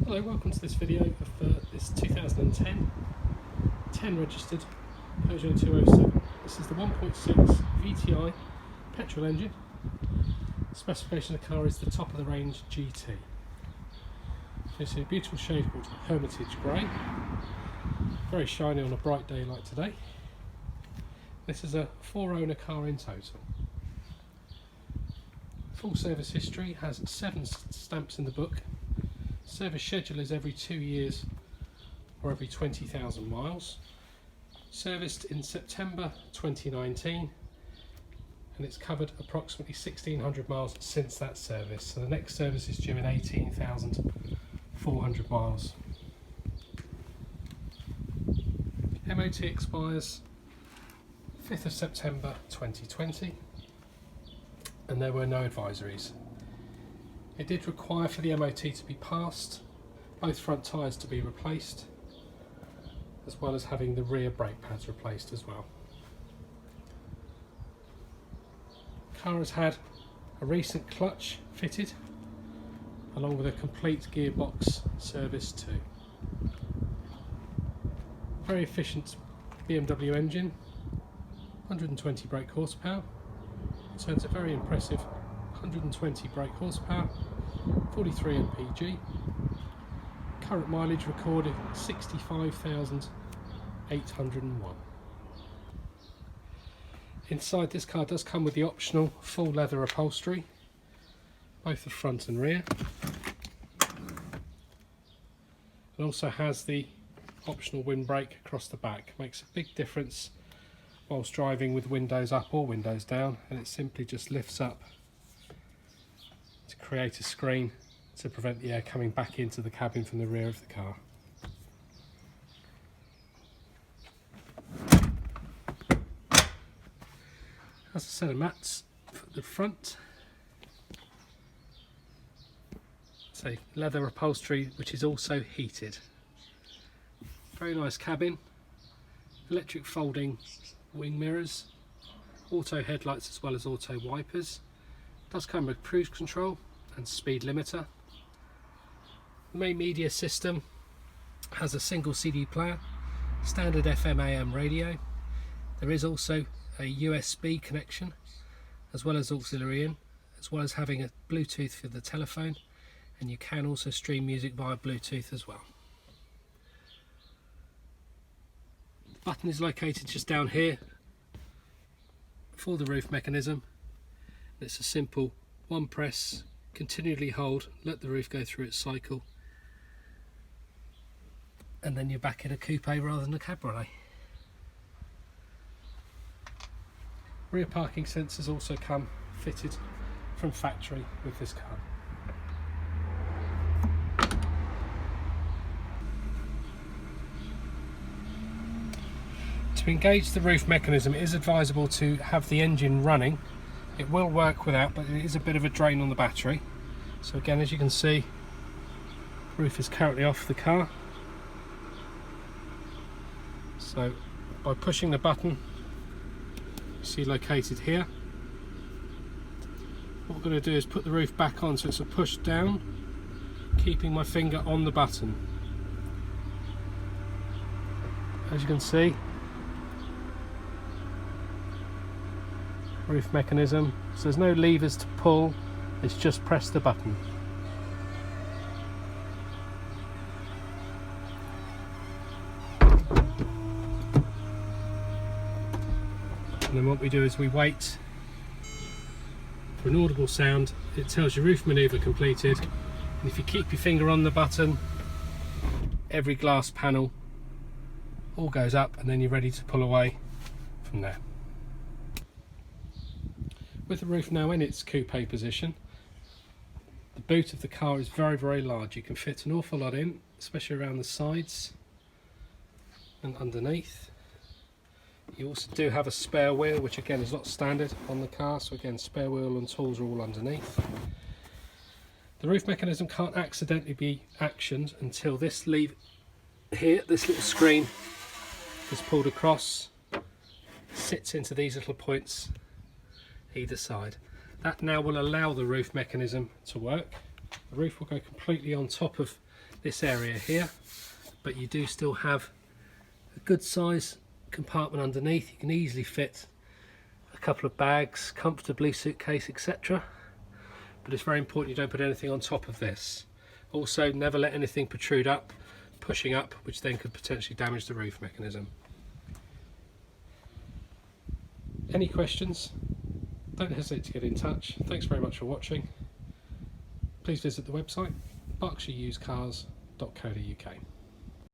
Hello, welcome to this video of this 2010 registered Peugeot 207. This is the 1.6 VTI petrol engine. Specification of the car is the top of the range GT. You see a beautiful shade called Hermitage Grey, very shiny on a bright day like today. This is a 4-owner car in total. Full service history, has 7 stamps in the book. Service schedule is every 2 years or every 20,000 miles. Serviced in September 2019, and it's covered approximately 1,600 miles since that service. So the next service is due in 18,400 miles. MOT expires 5th of September 2020, and there were no advisories. It did require for the MOT to be passed, both front tyres to be replaced, as well as having the rear brake pads replaced as well. The car has had a recent clutch fitted, along with a complete gearbox service too. Very efficient BMW engine, 120 brake horsepower, turns a very impressive 120 brake horsepower, 43 mpg. Current mileage recorded 65,801. Inside, this car does come with the optional full leather upholstery, both the front and rear. It also has the optional windbreak across the back. Makes a big difference whilst driving with windows up or windows down, and it simply just lifts up to create a screen to prevent the air coming back into the cabin from the rear of the car. Has a set of mats for the front. So leather upholstery, which is also heated. Very nice cabin. Electric folding wing mirrors. Auto headlights as well as auto wipers. Does come with cruise control and speed limiter. The main media system has a single CD player, standard FM AM radio. There is also a USB connection as well as auxiliary in, as well as having a Bluetooth for the telephone, and you can also stream music via Bluetooth as well. The button is located just down here for the roof mechanism. It's a simple one press, continually hold, let the roof go through its cycle, and then you're back in a coupe rather than a cabriolet. Rear parking sensors also come fitted from factory with this car. To engage the roof mechanism, it is advisable to have the engine running. It will work without, but it is a bit of a drain on the battery. So again, as you can see, the roof is currently off the car. So by pushing the button, you see located here, what we're going to do is put the roof back on, so it's a push down, keeping my finger on the button. As you can see, roof mechanism, so there's no levers to pull, it's just press the button. And then what we do is we wait for an audible sound. It tells you roof manoeuvre completed, and if you keep your finger on the button, every glass panel all goes up, and then you're ready to pull away from there. With the roof now in its coupe position, the boot of the car is very, very large. You can fit an awful lot in, especially around the sides and underneath. You also do have a spare wheel, which again is not standard on the car, so again spare wheel and tools are all underneath. The roof mechanism can't accidentally be actioned until this lever here, this little screen, is pulled across, sits into these little points either side. That now will allow the roof mechanism to work. The roof will go completely on top of this area here, but you do still have a good size compartment underneath. You can easily fit a couple of bags comfortably, suitcase, etc. But it's very important you don't put anything on top of this. Also, never let anything protrude up, pushing up, which then could potentially damage the roof mechanism. Any questions? Don't hesitate to get in touch. Thanks very much for watching. Please visit the website berkshireusedcars.co.uk.